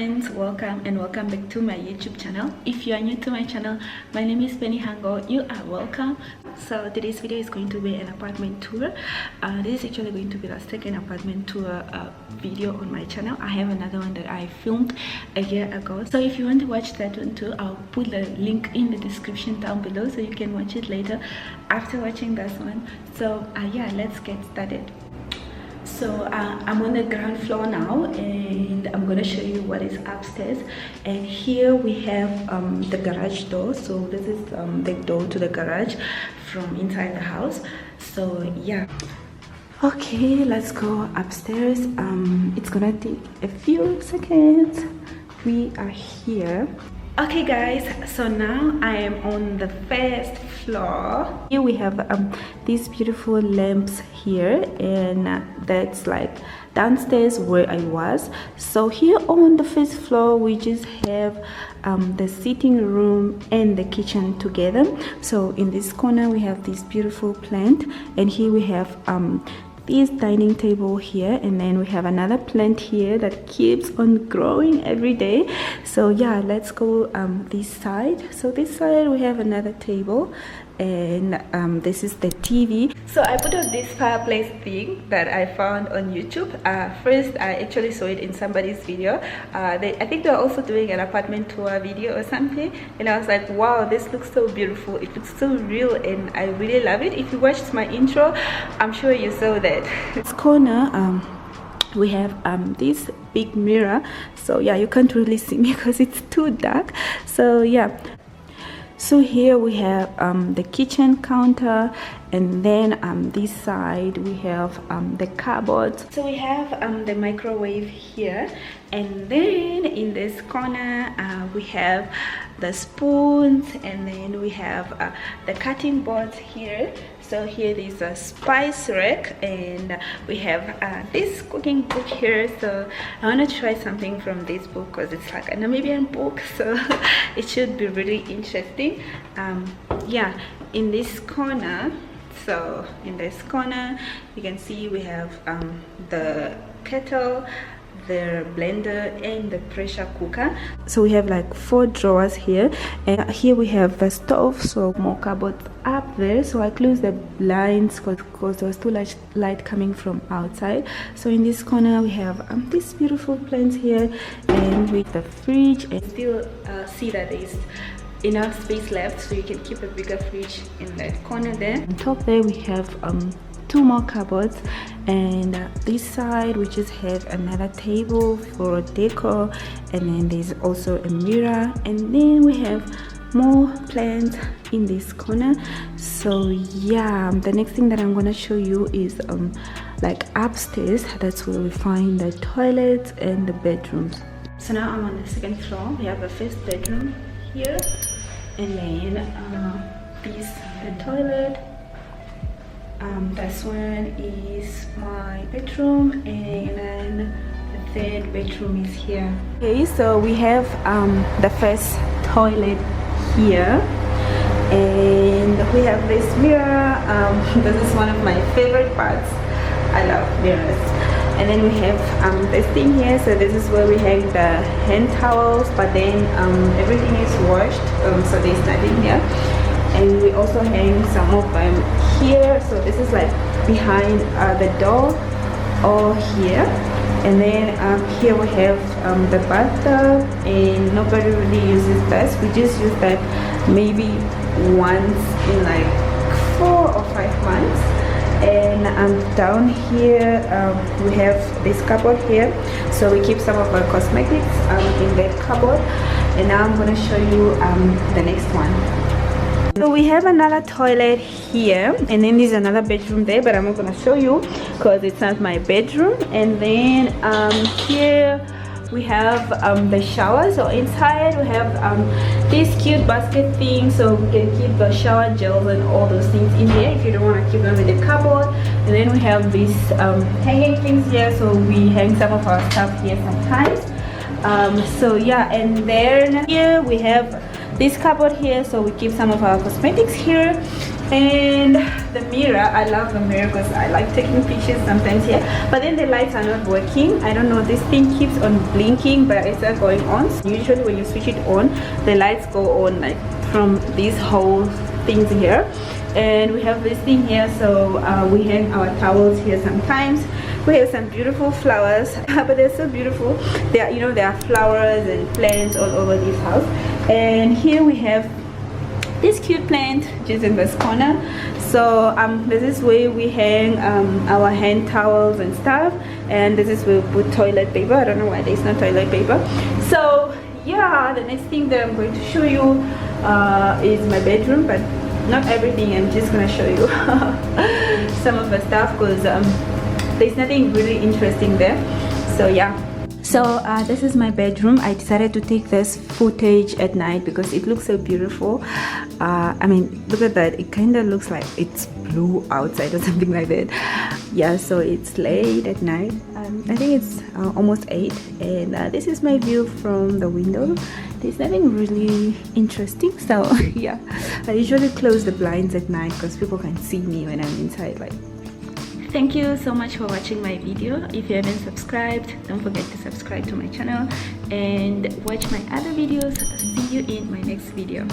friends, welcome and welcome back to my YouTube channel. If you are new to my channel, my name is Penny Hango. You are welcome. So today's video is going to be an apartment tour. This is actually going to be the second apartment tour video on my channel. I have another one that I filmed a year ago, so if you want to watch that one too, I'll put the link in the description down below so you can watch it later after watching this one. So yeah, let's get started. So I'm on the ground floor now, and I'm gonna show you what is upstairs. And here we have the garage door. So this is the door to the garage from inside the house. So yeah, okay, let's go upstairs. It's gonna take a few seconds. We are here. Okay guys, so now I am on the first floor. Here we have these beautiful lamps here, and that's like downstairs where I was. So here on the first floor we just have the sitting room and the kitchen together. So in this corner we have this beautiful plant, and here we have this dining table here, and then we have another plant here that keeps on growing every day. So yeah, let's go this side. So this side we have another table, and this is the TV. So I put on this fireplace thing that I found on YouTube. First I actually saw it in somebody's video. I think they're also doing an apartment tour video or something, and I was like, wow, this looks so beautiful, it looks so real, and I really love it. If you watched my intro, I'm sure you saw that. This corner we have this big mirror, so yeah, you can't really see me because it's too dark. So yeah, so here we have the kitchen counter, and then this side we have the cupboard. So we have the microwave here, and then in this corner we have the spoons, and then we have the cutting boards here. So here is a spice rack, and we have this cooking book here. So I want to try something from this book because it's like a Namibian book, so it should be really interesting. Yeah, in this corner, so in this corner you can see we have the kettle, the blender, and the pressure cooker. So we have like 4 drawers here, and here we have the stove, so more cupboards up there. So I closed the blinds because there was too much light coming from outside. So in this corner we have these beautiful plants here, and with the fridge, and still see that there is enough space left, so you can keep a bigger fridge in that corner there. On top there we have 2 more cupboards, and this side we just have another table for decor, and then there's also a mirror, and then we have more plants in this corner. So yeah, the next thing that I'm gonna show you is like upstairs. That's where we find the toilets and the bedrooms. So now I'm on the second floor. We have a first bedroom here, and then this the toilet. This one is my bedroom, and then the third bedroom is here. Okay, so we have the first toilet here, and we have this mirror. This is one of my favorite parts. I love mirrors. And then we have this thing here. So this is where we hang the hand towels, but then everything is washed, so there's nothing here. And we also hang some of them here. So this is like behind the door or here. And then here we have the bathtub, and nobody really uses this. We just use that maybe once in like 4 or 5 months. And down here we have this cupboard here, so we keep some of our cosmetics in that cupboard. And now I'm going to show you the next one. So we have another toilet here, and then there's another bedroom there, but I'm not gonna show you because it's not my bedroom. And then here we have the shower. So inside we have this cute basket thing, so we can keep the shower gels and all those things in here if you don't want to keep them in the cupboard. And then we have these hanging things here, so we hang some of our stuff here sometimes. So yeah, and then here we have this cupboard here, so we keep some of our cosmetics here. And the mirror, I love the mirror because I like taking pictures sometimes here, but then the lights are not working. I don't know, this thing keeps on blinking but it's not going on. So usually when you switch it on, the lights go on like from these whole things here. And we have this thing here, so we hang our towels here sometimes. We have some beautiful flowers, but they're so beautiful. They are, you know, there are flowers and plants all over this house. And here we have this cute plant just in this corner. So this is where we hang our hand towels and stuff, and this is where we put toilet paper. I don't know why there's no toilet paper. So yeah, the next thing that I'm going to show you is my bedroom, but not everything. I'm just gonna show you some of the stuff because there's nothing really interesting there. So yeah. So this is my bedroom. I decided to take this footage at night because it looks so beautiful. I mean, look at that. It kind of looks like it's blue outside or something like that. Yeah, so it's late at night. I think it's almost 8, and this is my view from the window. There's nothing really interesting, so yeah, I usually close the blinds at night because people can see me when I'm inside. Like, thank you so much for watching my video. If you haven't subscribed, don't forget to subscribe to my channel and watch my other videos. See you in my next video.